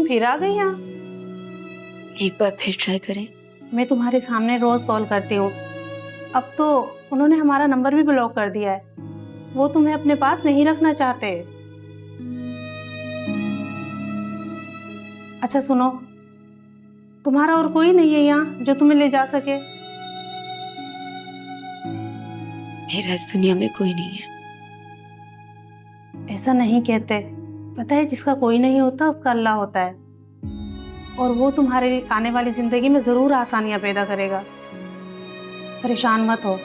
तुम फिर आ गई यहाँ? एक बार फिर ट्राई करें। मैं तुम्हारे सामने रोज कॉल करती हूँ, अब तो उन्होंने हमारा नंबर भी ब्लॉक कर दिया है। वो तुम्हें अपने पास नहीं रखना चाहते। अच्छा सुनो, तुम्हारा और कोई नहीं है यहाँ जो तुम्हें ले जा सके? मेरा इस दुनिया में कोई नहीं है। ऐसा नहीं कहते, पता है जिसका कोई नहीं होता उसका अल्लाह होता है, और वो तुम्हारे आने वाली जिंदगी में जरूर आसानियां पैदा करेगा। परेशान मत हो।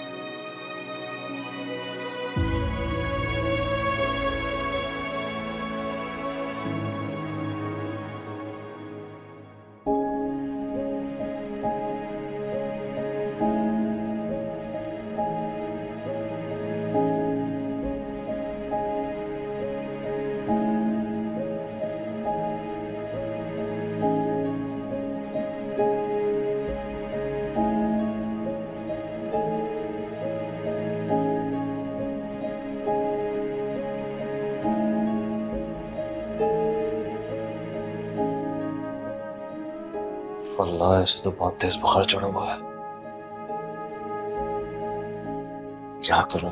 अल्लाह, ऐसे तो बहुत तेज बुखार चढ़ा हुआ है। क्या करूं?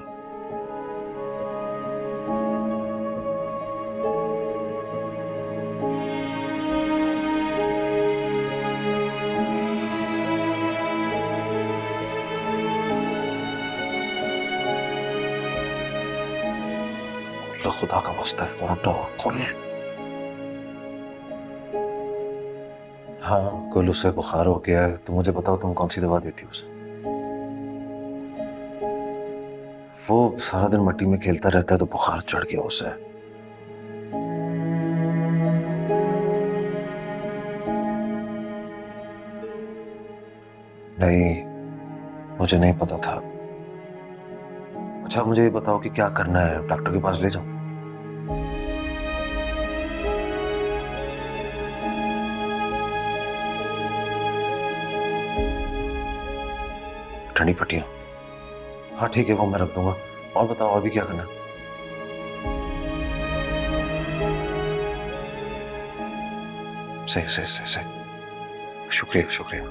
खुदा का वास्ता है, फोन तो खोल। हाँ, कुल उसे बुखार हो गया है, तो मुझे बताओ तुम कौन सी दवा देती हो उसे? वो सारा दिन मट्टी में खेलता रहता है तो बुखार चढ़ गया उसे। नहीं, मुझे नहीं पता था। अच्छा मुझे ये बताओ कि क्या करना है, डॉक्टर के पास ले जाऊं? ठंडी पट्टियां? हाँ ठीक है, वो मैं रख दूंगा। और बताओ, और भी क्या करना? सही सही सही सही, शुक्रिया शुक्रिया।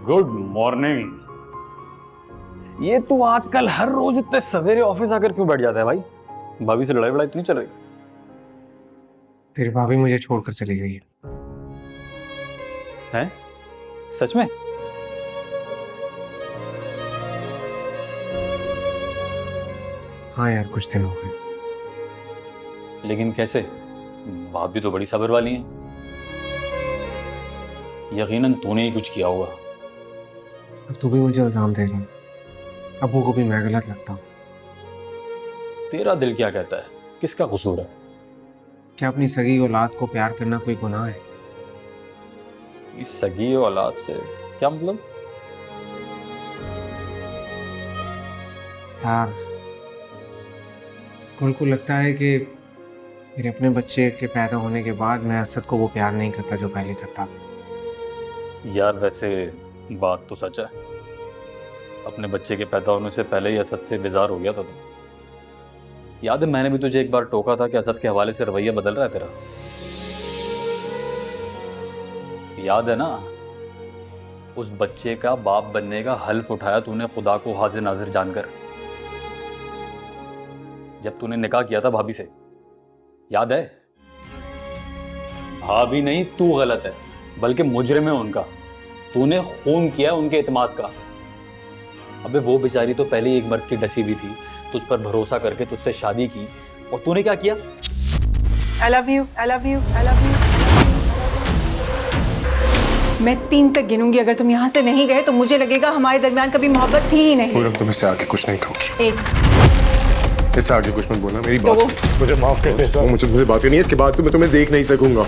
Good morning. ये तू आजकल हर रोज इतने सवेरे ऑफिस आकर क्यों बैठ जाता है भाई? भाभी से लड़ाई तो नहीं चल रही? तेरी भाभी मुझे छोड़कर चली गई है? सच में? हाँ यार, कुछ दिन हो गए। लेकिन कैसे? भाभी तो बड़ी सब्र वाली है। यकीनन तूने ही कुछ किया होगा। अब तू भी मुझे इल्जाम दे रही है। अबू को भी मैं गलत लगता हूँ। तेरा दिल क्या कहता है? किसका कसूर है? क्या अपनी सगी औलाद को प्यार करना कोई गुनाह है? इस सगी औलाद से क्या मतलब? यार, कुल को लगता है कि मेरे अपने बच्चे के पैदा होने के बाद मैं असद को वो प्यार नहीं करता जो पहले करता था। यार वैसे बात तो सच है, अपने बच्चे के पैदा होने से पहले ही असद से बेजार हो गया था तुम। याद है मैंने भी तुझे एक बार टोका था कि असद के हवाले से रवैया बदल रहा है तेरा। याद है ना, उस बच्चे का बाप बनने का हल्फ उठाया तूने खुदा को हाजिर नाजिर जानकर, जब तूने निकाह किया था भाभी से, याद है? भाभी नहीं, तू गलत है, बल्कि मुजरिम है उनका। तूने खून किया उनके इत्मीनाद का। अबे वो बेचारी तो पहले ही एक मर्द की डसी हुई थी, तुझ पर भरोसा करके तुझसे शादी की, और तूने क्या किया? I love you, I love you, I love you. मैं 3 तक गिनूंगी, अगर तुम यहाँ से नहीं गए तो मुझे लगेगा हमारे दरमियान कभी मोहब्बत थी ही नहीं। पूनम, तुम इससे आगे कुछ नहीं कहूँगी। 1, इससे आगे कुछ मत बोलना, मेरी बात दो। सुनो। मुझे माफ कर दे सर, मुझे तुमसे बात करनी है, इसके बाद तो मैं तुम्हें देख नहीं सकूंगा।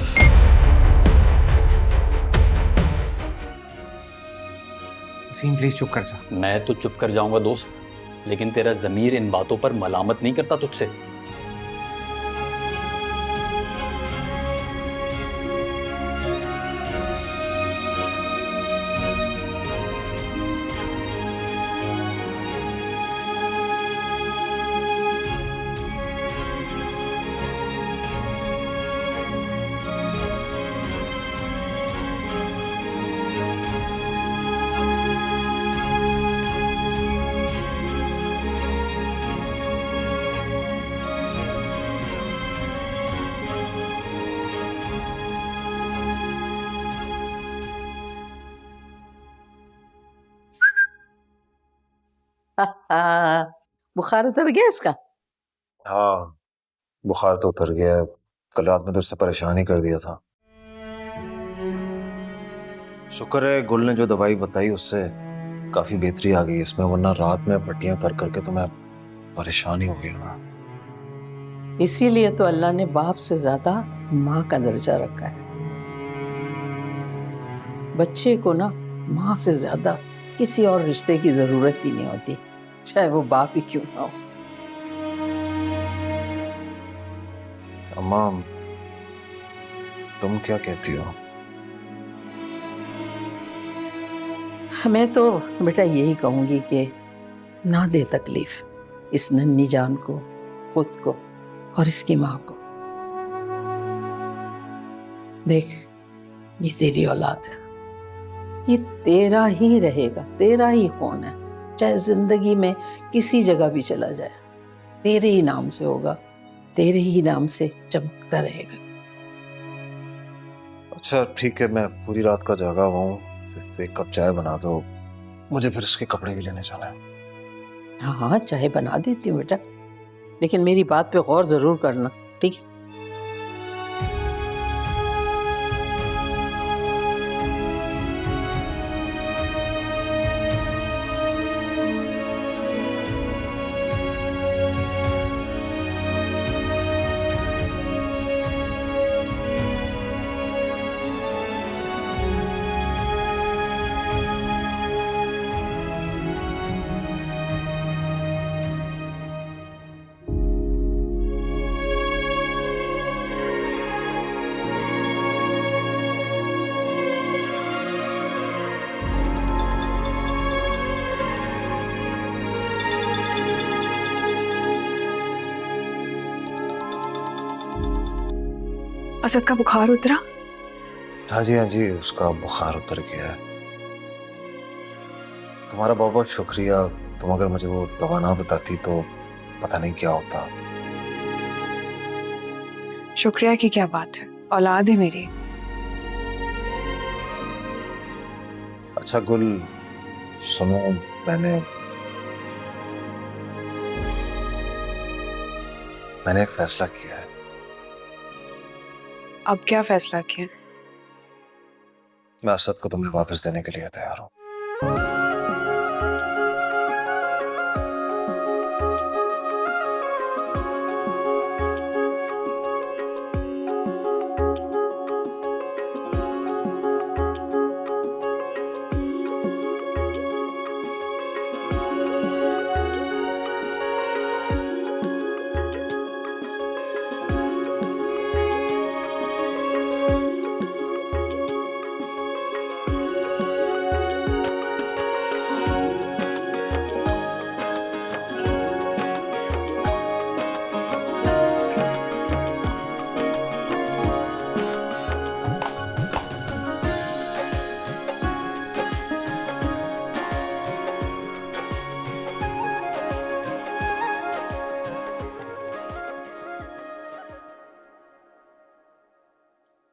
वसीम प्लीज चुप कर जा। मैं तो चुप कर जाऊंगा दोस्त, लेकिन तेरा ज़मीर इन बातों पर मलामत नहीं करता तुझसे। बुखार उतर गया इसका? हाँ, बुखार तो उतर गया है। कल रात में तो उससे परेशान ही कर दिया था। शुक्र है गुल ने जो दवाई बताई उससे काफी बेहतरी आ गई इसमें, वरना रात में पट्टियां कर करके तो मैं परेशान ही हो गया था। इसीलिए तो अल्लाह ने बाप से ज्यादा माँ का दर्जा रखा है। बच्चे को ना माँ से ज्यादा किसी और रिश्ते की जरूरत ही नहीं होती, चाहे वो बाप ही क्यों ना हो। अम्मा, तुम क्या कहती हो? मैं तो बेटा यही कहूंगी कि ना दे तकलीफ इस नन्ही जान को, खुद को और इसकी माँ को। देख, ये तेरी औलाद है, ये तेरा ही रहेगा, तेरा ही खून है, चाहे जिंदगी में किसी जगह भी चला जाए, तेरे ही नाम से होगा, तेरे ही नाम से चमकता रहेगा। अच्छा ठीक है, मैं पूरी रात का जागा हुआ हूँ, एक कप चाय बना दो, मुझे फिर इसके कपड़े भी लेने जाना है। हाँ हाँ, चाय बना देती हूँ बेटा, लेकिन मेरी बात पे गौर जरूर करना, ठीक है? असद का बुखार उतरा? हाँ जी, उसका बुखार उतर गया है। तुम्हारा बहुत बहुत शुक्रिया। तुम अगर मुझे वो दवा ना बताती तो पता नहीं क्या होता। शुक्रिया की क्या बात है, औलाद है मेरी। अच्छा गुल, सुनो, मैंने एक फैसला किया है। अब क्या फैसला किया? मैं असद को तुम्हें वापस देने के लिए तैयार हूँ।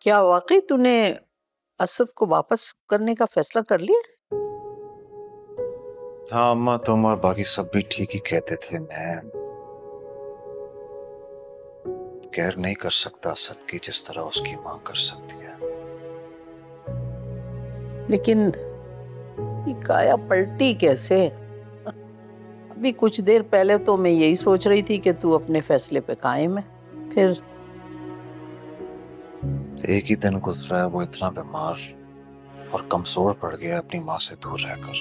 क्या वाकई तूने असद को वापस करने का फैसला कर लिया? हाँ अम्मा, तुम और बाकी सब भी ठीक ही कहते थे। मैं केयर नहीं कर सकता असद की जिस तरह उसकी माँ कर सकती है। लेकिन ये काया पलटी कैसे? अभी कुछ देर पहले तो मैं यही सोच रही थी कि तू अपने फैसले पे कायम है, फिर एक ही दिन गुजरा है, वो इतना बीमार और कमजोर पड़ गया अपनी माँ से दूर रहकर।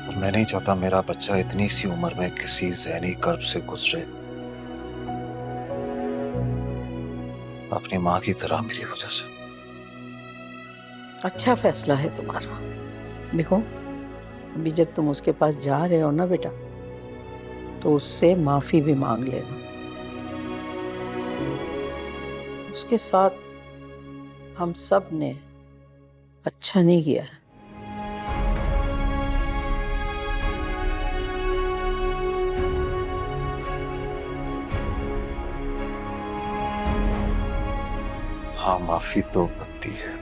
और मैं नहीं चाहता मेरा बच्चा इतनी सी उम्र में किसी ज़हनी कर्ब से गुजरे, अपनी माँ की तरह मेरी वजह से। अच्छा फैसला है तुम्हारा। देखो, अभी जब तुम उसके पास जा रहे हो ना बेटा, तो उससे माफी भी मांग लेना। उसके साथ हम सब ने अच्छा नहीं किया है। हाँ, माफी तो बनती है।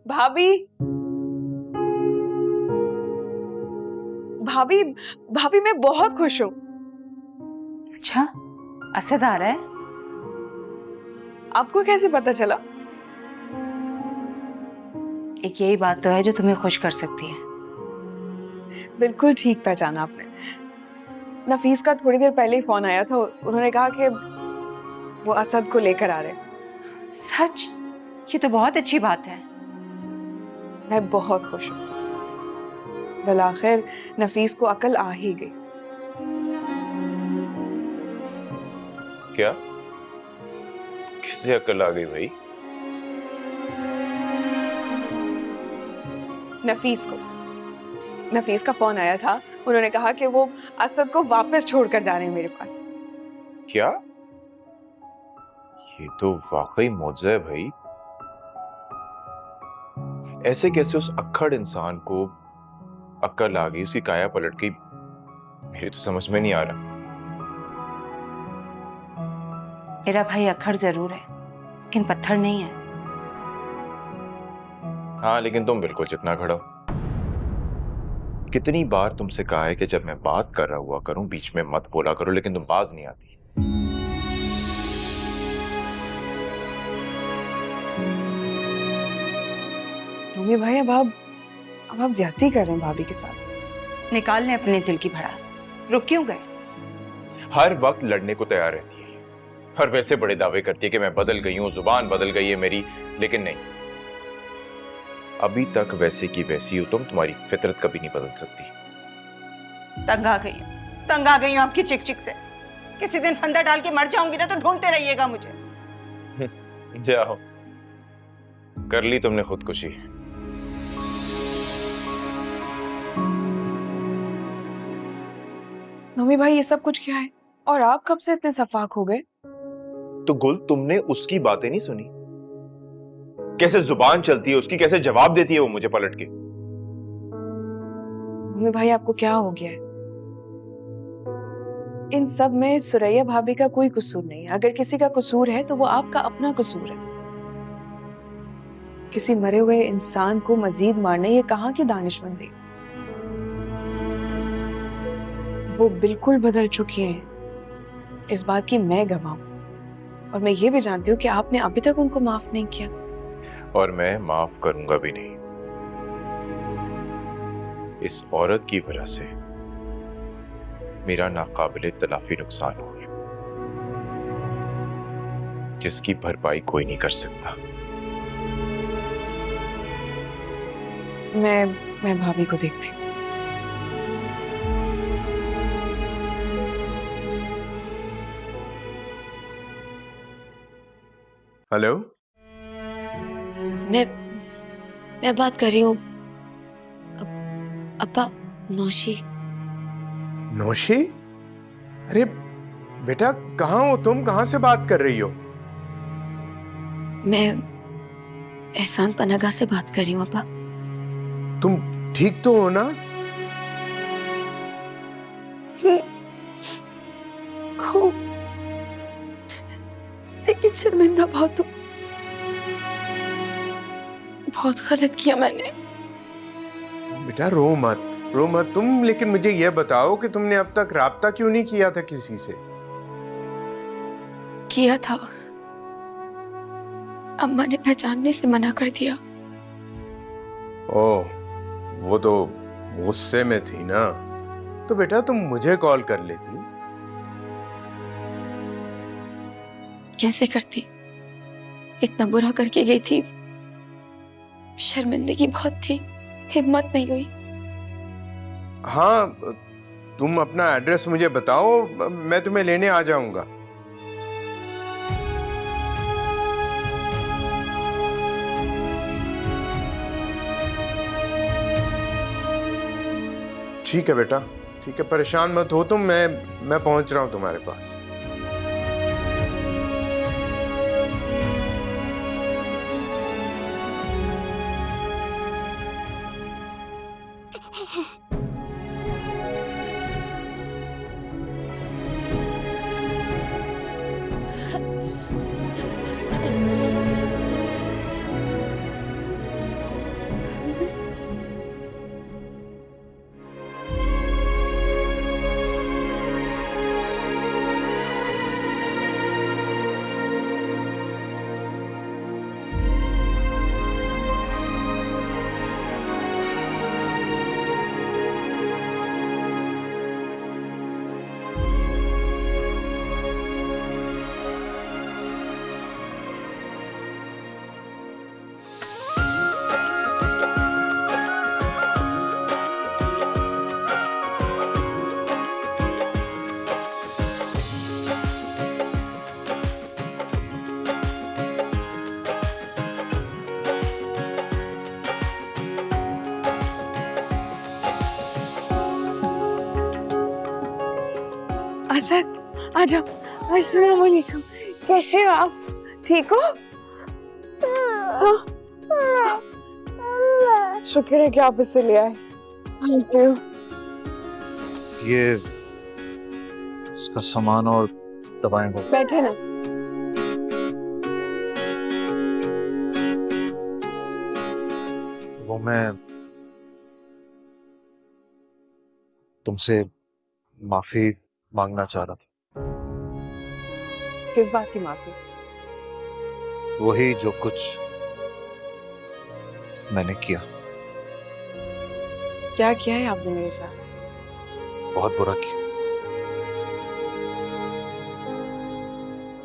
भाभी, भाभी, भाभी मैं बहुत खुश हूँ। अच्छा, असद आ रहा है? आपको कैसे पता चला? एक यही बात तो है जो तुम्हें खुश कर सकती है। बिल्कुल ठीक पहचाना आपने। नफीस का थोड़ी देर पहले ही फोन आया था। उन्होंने कहा कि वो असद को लेकर आ रहे हैं। सच? ये तो बहुत अच्छी बात है। मैं बहुत खुश हूँ। बल आखिर नफीस को अकल आ ही गई। क्या? किसे अकल आ गई भाई? नफीस को। नफीस का फोन आया था। उन्होंने कहा कि वो असद को वापस छोड़कर जा रहे हैं मेरे पास। क्या? ये तो वाकई मौजज़ा है भाई। ऐसे कैसे उस अक्खड़ इंसान को अक्ल आ गई, उसकी काया पलट गई, मेरे तो समझ में नहीं आ रहा। मेरा भाई अक्खड़ जरूर है, लेकिन पत्थर नहीं है। हाँ, लेकिन तुम बिल्कुल चितना खड़ा हो। कितनी बार तुमसे कहा है कि जब मैं बात कर रहा हुआ करूं बीच में मत बोला करो, लेकिन तुम बाज नहीं आती। मम्मी भाई, अब आप ज्यादती कर रहे हैं भाभी के साथ। निकाल लें अपने दिल की भड़ास। रुक क्यों गए? हर वक्त लड़ने को तैयार रहती है और वैसे बड़े दावे करती है कि मैं बदल गई हूं, जुबान बदल गई है मेरी, लेकिन नहीं, अभी तक वैसे की वैसी हो तुम। तुम्हारी फितरत कभी नहीं बदल सकती। तंग आ गई हूँ आपकी चिक चिक से। किसी दिन फंदा डाल के मर जाऊंगी ना तो ढूंढते रहिएगा मुझे। जाओ, कर ली तुमने खुदकुशी। मम्मी भाई, ये सब कुछ क्या है? और आप कब से इतने सफाक हो गए? तो गुल, तुमने उसकी बातें नहीं सुनी? कैसे जुबान चलती है उसकी, कैसे जवाब देती है वो मुझे पलट के। मम्मी भाई, आपको क्या हो गया है? इन सब में सुरैया भाभी का कोई कसूर नहीं है। अगर किसी का कसूर है तो वो आपका अपना कसूर है। किसी मरे हुए इंसान को मजीद मारने ये कहाँ की दानिशमंदी? वो बिल्कुल बदल चुकी हैं, इस बात की मैं गवाह हूं। और मैं ये भी जानती हूँ कि आपने अभी तक उनको माफ नहीं किया। और मैं माफ करूंगा भी नहीं। इस औरत की वजह से मेरा नाकाबिले तलाफी नुकसान हो गया, जिसकी भरपाई कोई नहीं कर सकता। मैं भाभी को देखती हूँ। हेलो, मैं बात कर रही हूँ। अब्बा, नौशी। नौशी? अरे बेटा, कहाँ हो तुम? कहाँ से बात कर रही हो? मैं एहसान पनागा से बात कर रही हूँ अब्बा। तुम ठीक तो हो ना? हो, लेकिन शर्मिंदा बहुत हूँ। बहुत गलत किया मैंने। बेटा रो मत, रो मत तुम। लेकिन मुझे यह बताओ कि तुमने अब तक राब्ता क्यों नहीं किया था किसी से? किया था, अम्मा ने पहचानने से मना कर दिया। ओह, वो तो गुस्से में थी ना। तो बेटा तुम मुझे कॉल कर लेती। कैसे करती, इतना बुरा करके गई थी। शर्मिंदगी बहुत थी, हिम्मत नहीं हुई। हाँ, तुम अपना एड्रेस मुझे बताओ, मैं तुम्हें लेने आ जाऊंगा। ठीक है बेटा, ठीक है, परेशान मत हो तुम। मैं पहुंच रहा हूं तुम्हारे पास। असद, आ जाओ। अस्सलाम वालेकुम। कैसे हो आप? ठीक हो? शुक्र है कि आप इसे ले आए। Thank you. ये इसका सामान और दवाएं को। बैठे ना। वो मैं तुमसे माफी मांगना चाह रहा था। किस बात की माफी? वही जो कुछ मैंने किया। क्या किया है आपने मेरे साथ? बहुत बुरा किया।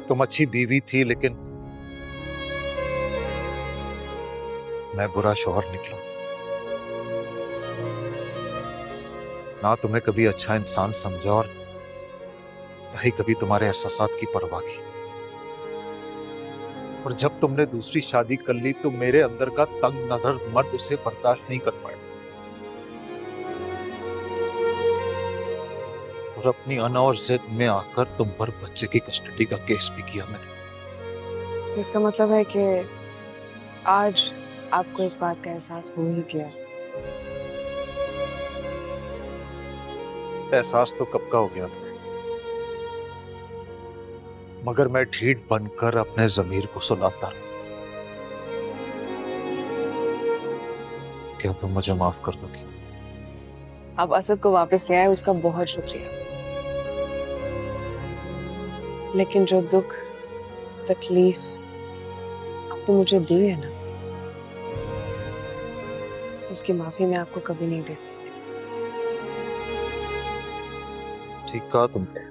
तुम अच्छी बीवी थी, लेकिन मैं बुरा शौहर निकला। ना तुम्हें कभी अच्छा इंसान समझा और ना ही कभी तुम्हारे एहसासात की परवाह की। और जब तुमने दूसरी शादी कर ली तो मेरे अंदर का तंग नजर मर्द उसे बर्दाश्त नहीं कर पाया और अपनी अना और जिद में आकर तुम पर बच्चे की कस्टडी का केस भी किया मैंने। इसका मतलब है कि आज आपको इस बात का एहसास हो ही गया। एहसास तो कब का हो गया था, मगर मैं ढीठ बनकर अपने जमीर को सुलाता। क्या तुम मुझे माफ कर दोगी? आप असद को वापस ले आए, उसका बहुत शुक्रिया। लेकिन जो दुख तकलीफ आपने मुझे दी है ना, उसकी माफी मैं आपको कभी नहीं दे सकती। ठीक कहा तुमने,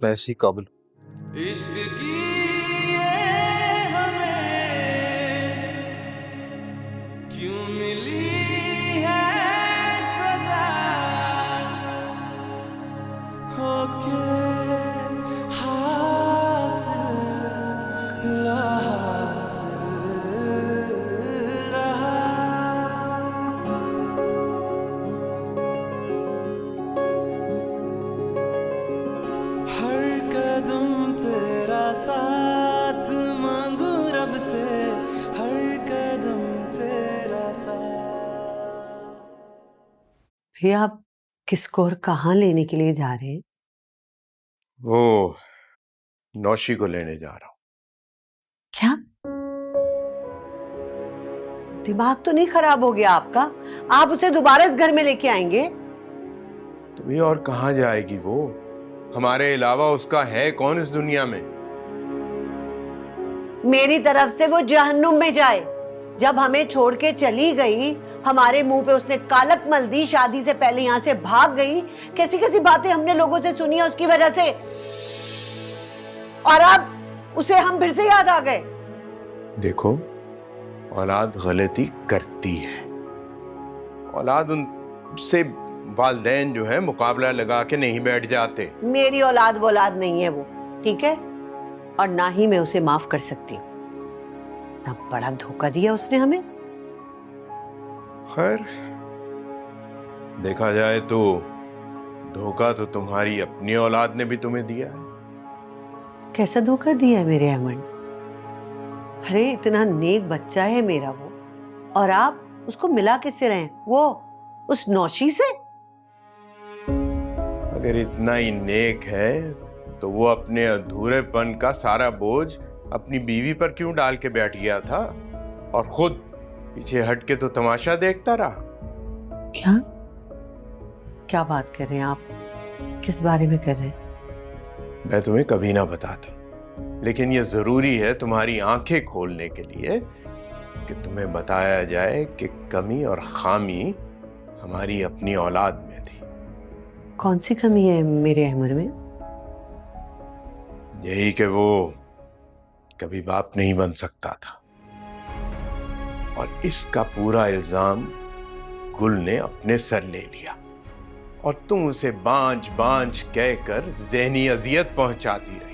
मैं ऐसी काबिल कदम तेरा साथ मांगू रब से, हर कदम तेरा साथ। भैया आप किसको और कहाँ लेने के लिए जा रहे हैं? वो नौशी को लेने जा रहा हूँ। क्या दिमाग तो नहीं खराब हो गया आपका? आप उसे दोबारा इस घर में लेके आएंगे? तुम्हें और कहाँ जाएगी वो? हमारे अलावा उसका है कौन इस दुनिया में? मेरी तरफ से वो जहन्नुम में जाए। जब हमें छोड़ के चली गई, हमारे मुंह पे उसने कालक मल दी, शादी से पहले यहाँ से भाग गई। कैसी कैसी बातें हमने लोगों से सुनी है उसकी वजह से, और अब उसे हम फिर से याद आ गए। देखो, औलाद गलती करती है। औलाद उनसे वालिदैन जो है मुकाबला लगा के नहीं बैठ जाते। मेरी औलाद वो औलाद नहीं है वो, ठीक है? और ना ही मैं उसे माफ कर सकती हूँ। इतना बड़ा धोखा दिया उसने हमें। खैर, देखा जाए तो धोखा तो तुम्हारी अपनी औलाद ने भी तुम्हें दिया है। कैसा धोखा दिया है मेरे अमन? अरे इतना नेक बच्चा है मेरा वो, और आप उसको मिला किससे रहे? वो उस नौशी से? अगर इतना ही नेक है तो वो अपने अधूरेपन का सारा बोझ अपनी बीवी पर क्यों डाल के बैठ गया था, और खुद पीछे हट के तो तमाशा देखता रहा? क्या क्या बात कर रहे हैं आप? किस बारे में कर रहे हैं? मैं तुम्हें कभी ना बताता, लेकिन ये जरूरी है तुम्हारी आंखें खोलने के लिए कि तुम्हें बताया जाए कि कमी और खामी हमारी अपनी औलाद में थी। कौन सी कमी है मेरे अहमद में? यही कि वो कभी बाप नहीं बन सकता था, और इसका पूरा इल्जाम गुल ने अपने सर ले लिया, और तुम उसे बांझ बांझ कहकर ज़हनी अजियत पहुंचाती रही।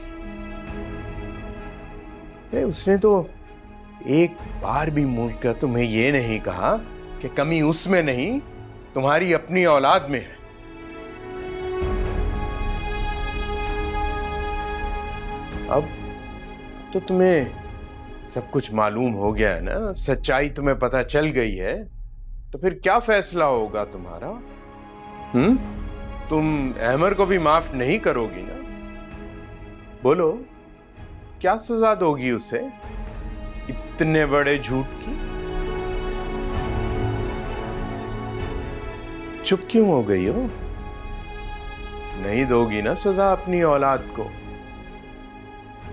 उसने तो एक बार भी मुड़कर तुम्हें ये नहीं कहा कि कमी उसमें नहीं, तुम्हारी अपनी औलाद में है। अब तो तुम्हें सब कुछ मालूम हो गया है ना, सच्चाई तुम्हें पता चल गई है, तो फिर क्या फैसला होगा तुम्हारा? तुम अहमर को भी माफ नहीं करोगी ना? बोलो, क्या सजा दोगी उसे इतने बड़े झूठ की? चुप क्यों हो गई हो? नहीं दोगी ना सजा अपनी औलाद को?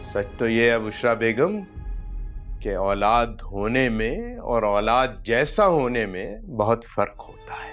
सच तो ये है बुशरा बेगम कि औलाद होने में और औलाद जैसा होने में बहुत फर्क होता है।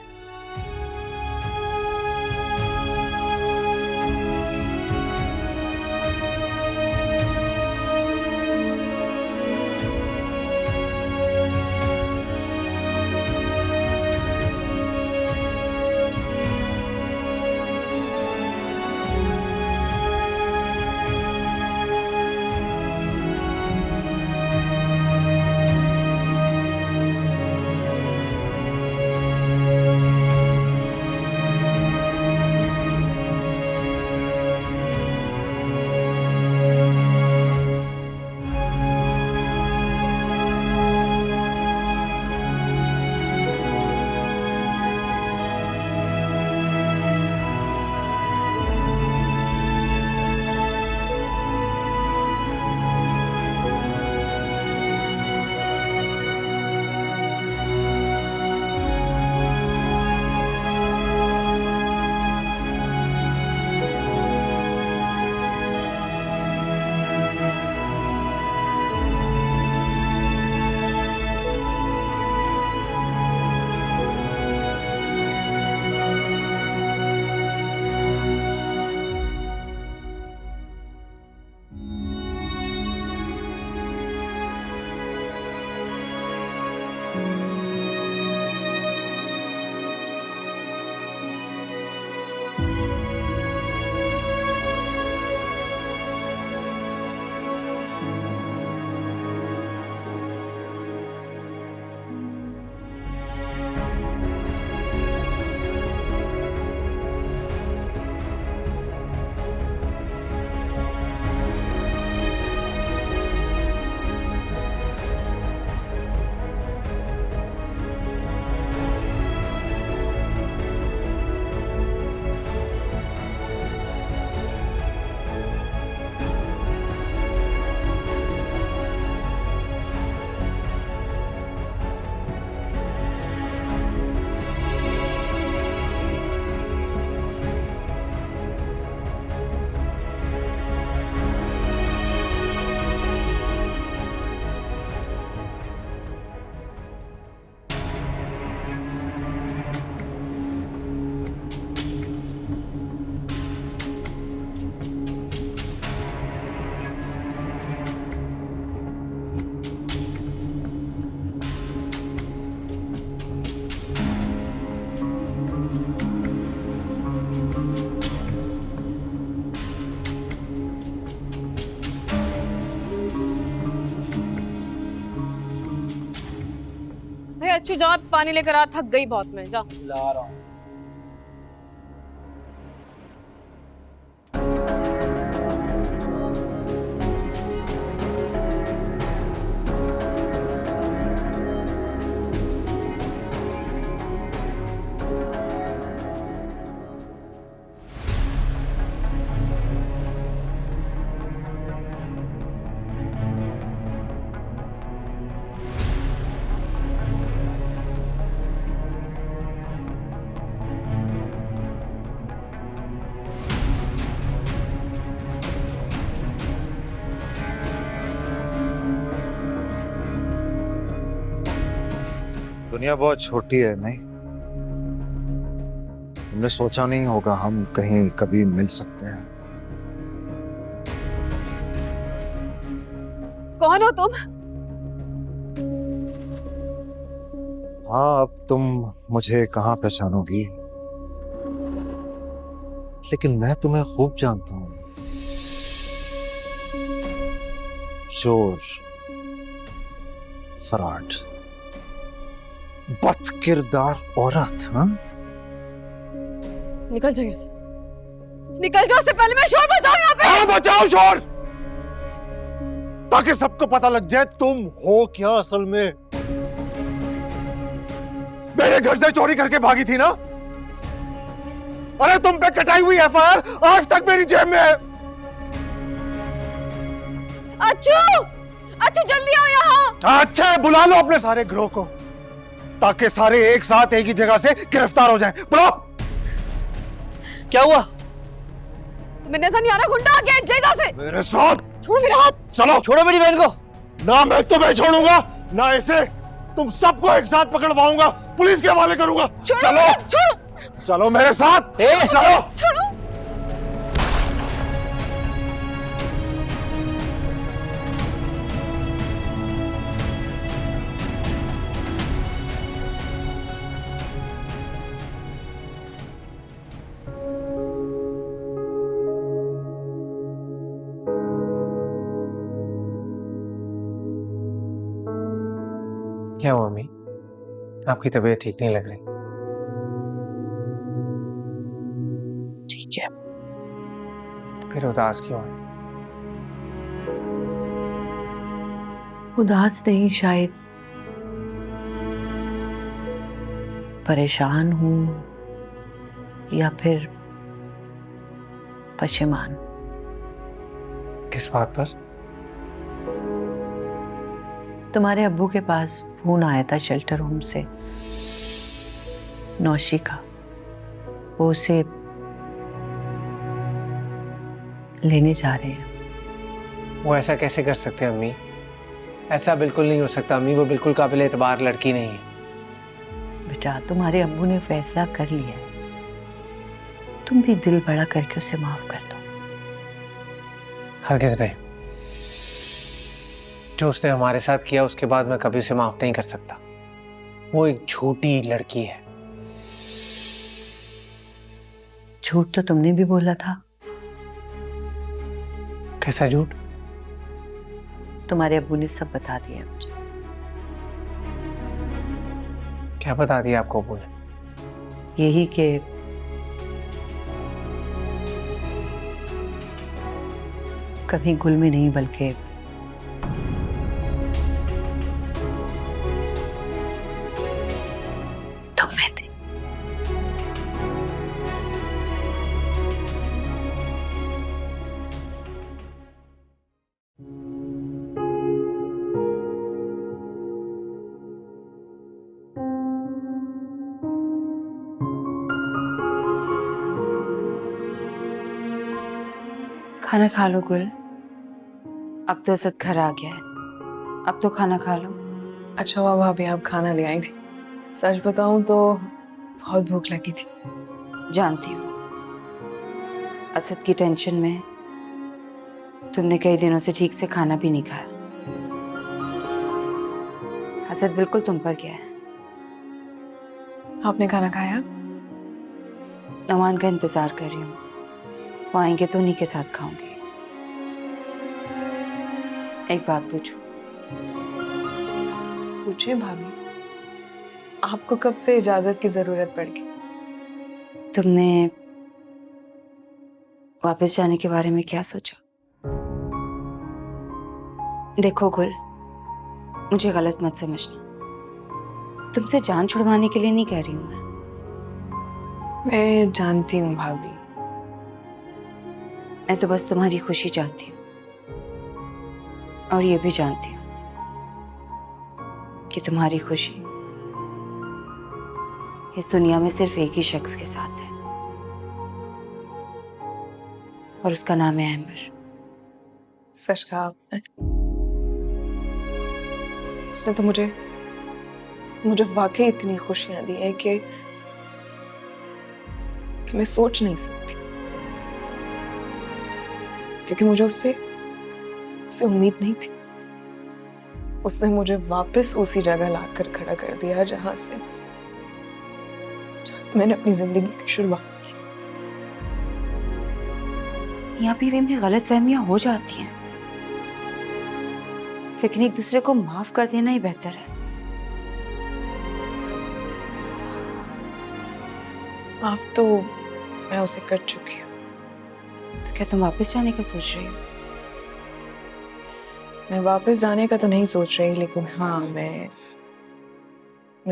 अच्छू जा पानी लेकर आ, थक गई बहुत मैं। जा ला रहा हूँ। दुनिया बहुत छोटी है, नहीं? तुमने सोचा नहीं होगा हम कहीं कभी मिल सकते हैं। कौन हो तुम? हाँ, अब तुम मुझे कहाँ पहचानोगी, लेकिन मैं तुम्हें खूब जानता हूँ। चोर, फराड, बदकिरदार औरत। हाँ, निकल जाओ यहाँ से, निकल जाओ से पहले मैं शोर मचाऊं यहाँ पे। हाँ, बचाओ शोर, ताकि सबको पता लग जाए तुम हो क्या असल में। मेरे घर से चोरी करके भागी थी ना? अरे तुम पे कटाई हुई एफआईआर आज तक मेरी जेब में है। अच्छू, अच्छू जल्दी आओ यहाँ। अच्छा है, बुला लो अपने सारे गिरोह को, ताकि सारे एक साथ एक ही जगह से गिरफ्तार हो जाएं। बुलाओ। क्या हुआ? मेरे नजर नहीं आ रहा, गुंडा आ गया, ले जाओ से। मेरे साथ। छोड़ो मेरा हाथ। चलो, छोड़ो मेरी बहन को। ना मैं तुम्हें छोड़ूंगा, ना इसे। तुम सबको एक साथ पकड़वाऊंगा, पुलिस के हवाले करूंगा। चलो, छोड़ो, चलो मेरे साथ। चलो, छोड़ो। क्या हुआ मम्मी? आपकी तबीयत ठीक नहीं लग रही। ठीक है, तो फिर उदास क्यों है? उदास नहीं, शायद परेशान हूं या फिर पशेमान। किस बात पर? तुम्हारे अब्बू के पास फोन आया था शेल्टर होम से, नौशी का। वो उसे लेने जा रहे हैं। वो ऐसा कैसे कर सकते हैं अम्मी? ऐसा बिल्कुल नहीं हो सकता अम्मी, वो बिल्कुल काबिल एतबार लड़की नहीं है। बेटा, तुम्हारे अब्बू ने फैसला कर लिया है, तुम भी दिल बड़ा करके उसे माफ कर दो। हरगिज़ नहीं। जो उसने हमारे साथ किया उसके बाद मैं कभी उसे माफ नहीं कर सकता। वो एक झूठी लड़की है। झूठ तो तुमने भी बोला था। कैसा झूठ? तुम्हारे अब्बू ने सब बता दिया मुझे। क्या बता दिया आपको अब्बू ने? यही कि कभी गुल में नहीं बल्कि तुम में थे। खाना खा लो गुल, अब तो असद घर आ गया है, अब तो खाना खा लो। अच्छा हुआ भाभी आप खाना ले आई थी। सच बताऊं तो बहुत भूख लगी थी। जानती हूँ, असद की टेंशन में तुमने कई दिनों से ठीक से खाना भी नहीं खाया। असद बिल्कुल तुम पर गया है। आपने खाना खाया? नवान का इंतजार कर रही हूँ, वो आएंगे तो उन्हीं के साथ खाऊंगी। एक बात पूछूं? पूछिए भाभी। आपको कब से इजाजत की जरूरत पड़ गई? तुमने वापस जाने के बारे में क्या सोचा? देखो गुल, मुझे गलत मत समझना। तुमसे जान छुड़वाने के लिए नहीं कह रही हूं मैं जानती हूँ भाभी। मैं तो बस तुम्हारी खुशी चाहती हूँ, और ये भी जानती हूँ कि तुम्हारी खुशी इस दुनिया में सिर्फ एक ही शख्स के साथ है, और उसका नाम है अहमर। सच कहा आपने। उसने तो मुझे वाकई इतनी खुशियां दी हैं कि मैं सोच नहीं सकती, क्योंकि मुझे उससे उम्मीद नहीं थी। उसने मुझे वापस उसी जगह लाकर खड़ा कर दिया जहां से मैंने अपनी जिंदगी की शुरुआत की। मियां बीवी में गलतफहमियां हो जाती हैं, लेकिन एक दूसरे को माफ कर देना ही बेहतर है। माफ तो मैं उसे कर चुकी हूँ। तो क्या तुम वापस जाने का सोच रही हो? मैं वापस जाने का तो नहीं सोच रही, लेकिन हाँ मैं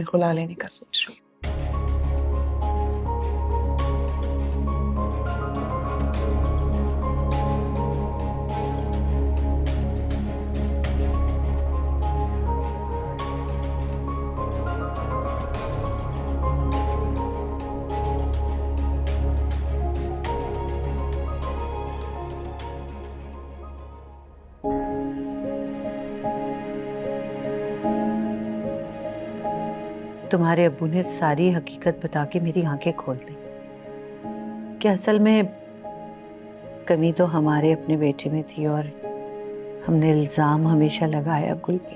खुला लेने का सोच रही हूँ। तुम्हारे अब्बू ने सारी हकीकत बता के मेरी आंखें खोल दी कि असल में कमी तो हमारे अपने बेटे में थी, और हमने इल्जाम हमेशा लगाया गुल पे।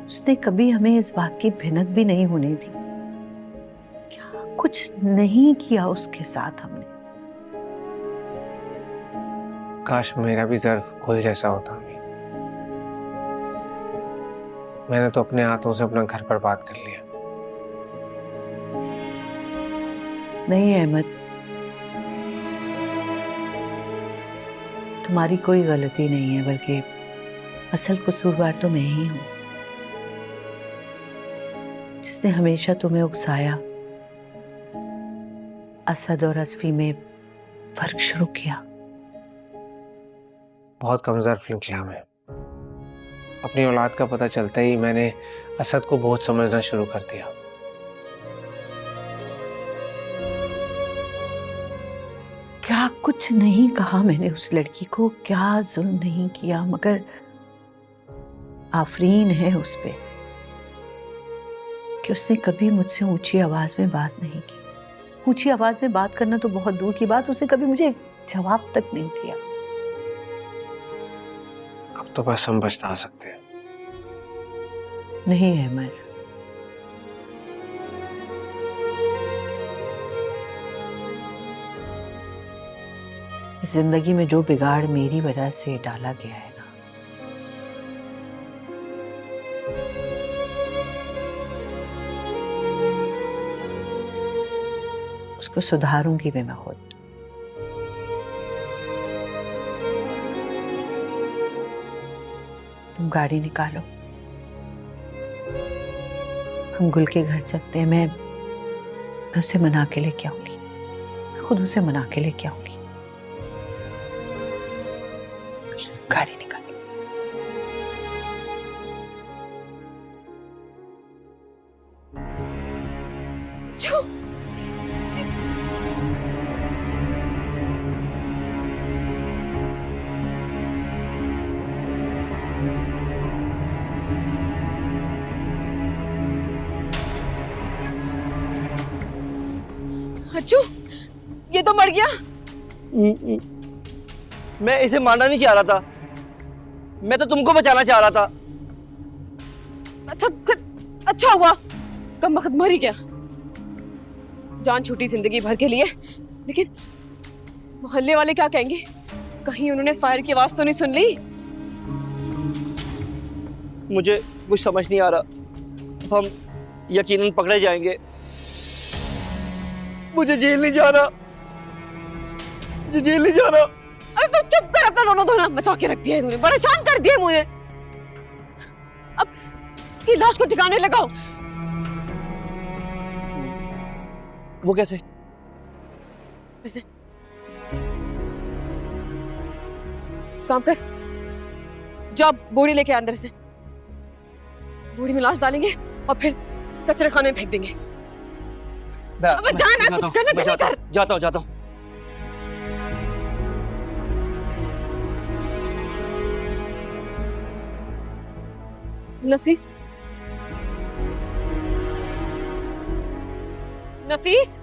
उसने कभी हमें इस बात की भिनक भी नहीं होने दी। क्या कुछ नहीं किया उसके साथ हमने? काश मेरा भी ज़र्फ गुल जैसा होता। मैंने तो अपने हाथों से अपना घर बर्बाद कर लिया। नहीं अहमद, तुम्हारी कोई गलती नहीं है, बल्कि असल कसूरवार तो मैं ही हूं, जिसने हमेशा तुम्हें उकसाया, असद और असफी में फर्क शुरू किया। बहुत कमजोर निकला मैं। अपनी औलाद का पता चलता ही मैंने असद को बहुत समझना शुरू कर दिया। क्या कुछ नहीं कहा मैंने उस लड़की को, क्या जुल्म नहीं किया, मगर आफरीन है उस पे कि उसने कभी मुझसे ऊंची आवाज में बात नहीं की। ऊंची आवाज में बात करना तो बहुत दूर की बात, उसने कभी मुझे जवाब तक नहीं दिया। अब तो बस हम बचता सकते हैं। नहीं अहमद, जिंदगी में जो बिगाड़ मेरी वजह से डाला गया है ना, उसको सुधारूंगी मैं खुद। तुम गाड़ी निकालो, हम गुल के घर चलते हैं। मैं उसे मना के लेके आऊंगी, मैं खुद उसे मना के लेके आऊंगी। गाड़ी निकालो। अच्छू, ये तो मर गया। मैं इसे मारना नहीं चाह रहा था, मैं तो तुमको बचाना चाह रहा था। अच्छा हुआ कम वक्त मर ही गया। जान छूटी जिंदगी भर के लिए, लेकिन मोहल्ले वाले क्या कहेंगे? कहीं उन्होंने फायर की आवाज तो नहीं सुन ली? मुझे कुछ समझ नहीं आ रहा। हम यकीनन पकड़े जाएंगे। मुझे जेल नहीं जाना, मुझे जेल नहीं जाना। अरे तू चुप कर, अपना रोना धोना मचा के रख दिया है तूने, परेशान कर दिया मुझे। अब इसकी लाश को ठिकाने लगाओ। वो कैसे? काम कर, जा बोरी लेके अंदर से, बोरी में लाश डालेंगे और फिर कचरे खाने में फेंक देंगे। अब जाना, कुछ करना चाहिए कर। जाता हूँ। नफीस, नफीस,